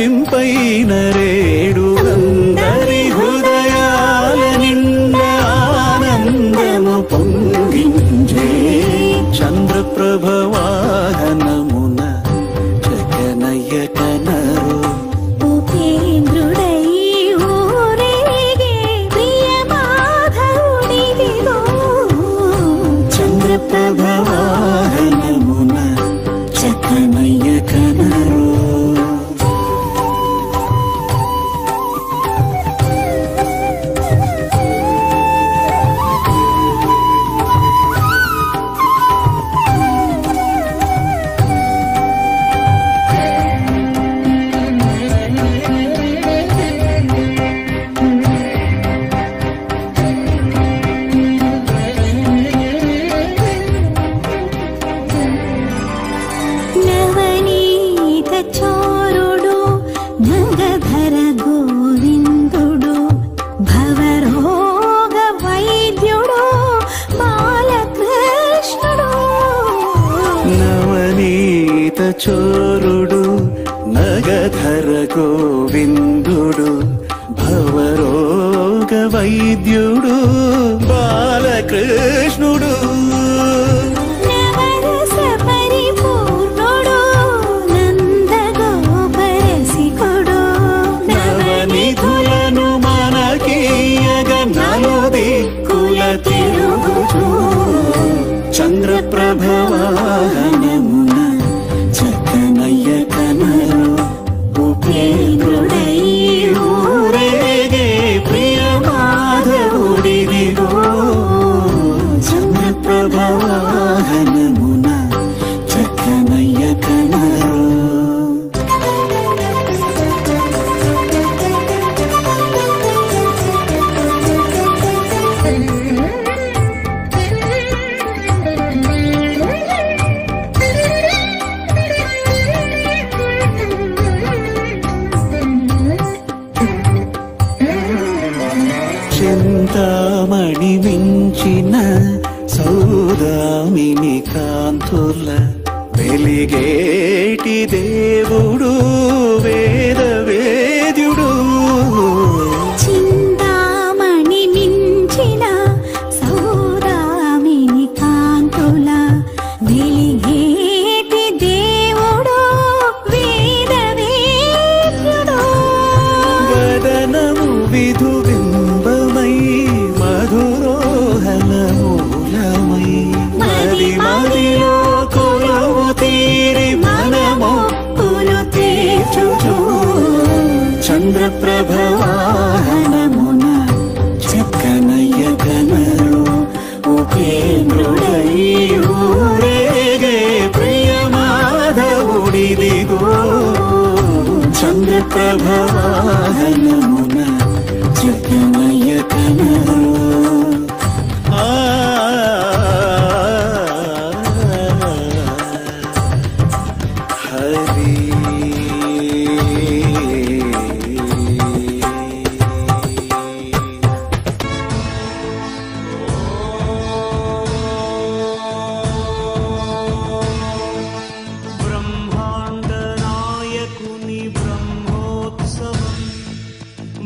పులకింపైన రేడు అందరి హృదయాల నిండా ఆనందము పొంగించే చంద్రప్రభ వాహనమున జగనయ్య కనరు ఉపేంద్రుడై ఊరేగే ప్రియ మాధవుడిదిగో చంద్రప్రభ వాహనమున జగనయ్య కనరు చోరుడు నగధర గోవిందుడు భవరోగ వైద్యుడు బాలకృష్ణుడు నవనీత చోరుడు నగధర గోవిందుడు భవరోగ వైద్యుడు బాలకృష్ణుడు చంద్రప్రభ వాహనమున జగనయ్య కనరు ఉపేంద్రుడై ఊరేగే ప్రియ మాధవుడిదిగో చంద్రప్రభ వాహనమున జగనయ్య కనరు చింతామణి మించిన సౌదామిని కాంతుల వెలిగేటి దేవుడు వేద వేద్యుడు చింతామణి మించిన సౌదామిని కాంతుల వెలిగేటి దేవుడు వేద వేద్యుడు వదనము విధు మధురోహనమూలమై మది మదిలో కొలువు తీరి మనము పులు తీర్చుచు చంద్రప్రభ వాహనమున జగనయ్య కనరు ఉపేంద్రుడై ఊరేగే ప్రియ మాధవుడిదిగో చంద్రప్రభ వాహనమున జగనయ్య కనరు హరి బ్రహ్మాండ నాయకుని బ్రహ్మోత్సవం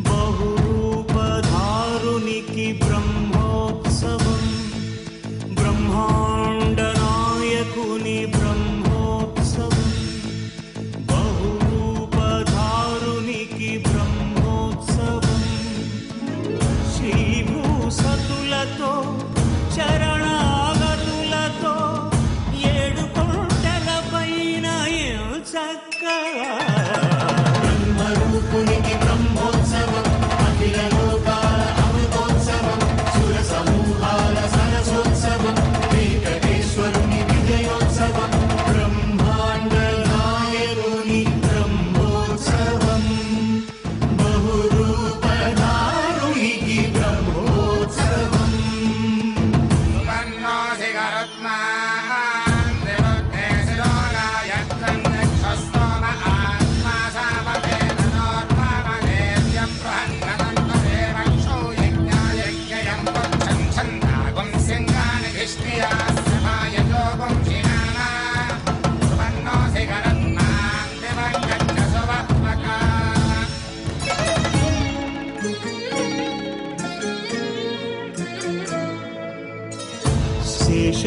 బహురూపధారునికి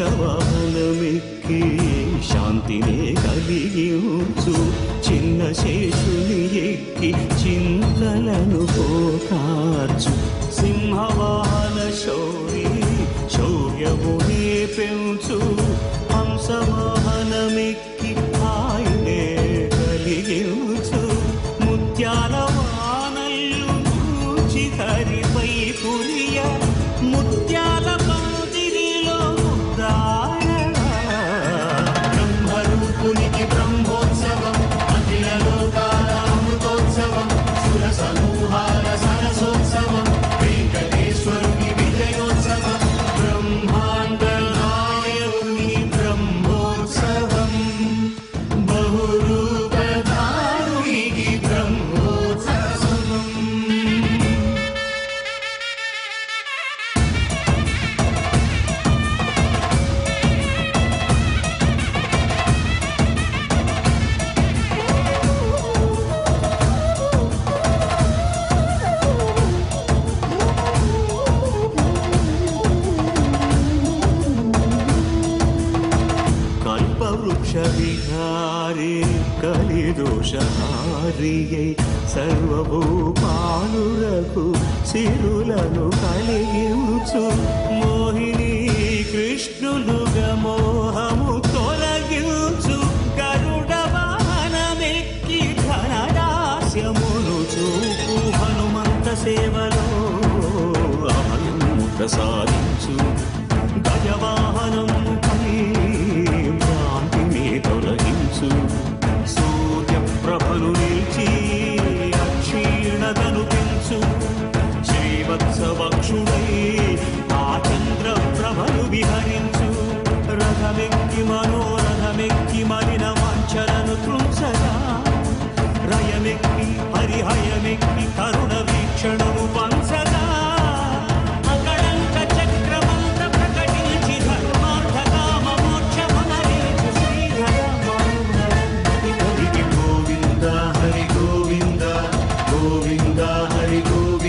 శేషవాహనమెక్కి శాంతినే కలిగించు చిన్న శేషుని ఎక్కి చింతలను పోకార్చు సింహవాహన శౌరి శౌర్యమునే పెంచు హంసవాహనమెక్కి ఆయనే కలిగించు ముత్యాల వానల్లు పూచి హరిపై పురియ ముత్యాల పందిరిలో బ్రహ్మరూపునికి బ్రహ్మోత్సవం అఖిల లోకాల అమృతోత్సవం సుర సమూహాల సరసోత్సవం వెంకటేశ్వరుని విజయోత్సవం బ్రహ్మాండ నాయకుని బ్రహ్మోత్సవం బహురూపధారునికి బ్రహ్మోత్సవం. కల్పవృక్ష విహారే కలిదోషహారియై సర్వభూపాలురకు సిరులను కలిగించు మోహిని కృష్ణులుగా మోహము తొలగించు గరుడ వాహనమెక్కి ఘనదాస్యమును చూపు హనుమంత సేవలో అభయము ప్రసాదించు గజవాహనము భ్రాంతిని తొలగించు సూర్యప్రభను నిలిచి అక్షీణతను పెంచు శ్రీవత్సవక్షుడై ఆ చంద్రప్రభను విహరించు రథమెక్కి మనోరథమెక్కి మలిన వాంఛలను త్రుంచగా రయమెక్కి హరిహయమెక్కి కరుణ వీక్షణము పంచగా అకళంక చక్రమంత ప్రకటించి ధర్మార్థ కామ మోక్ష మనరేచు శ్రీధర హరి గోవింద హరి గోవింద గోవింద హరి గోవింద.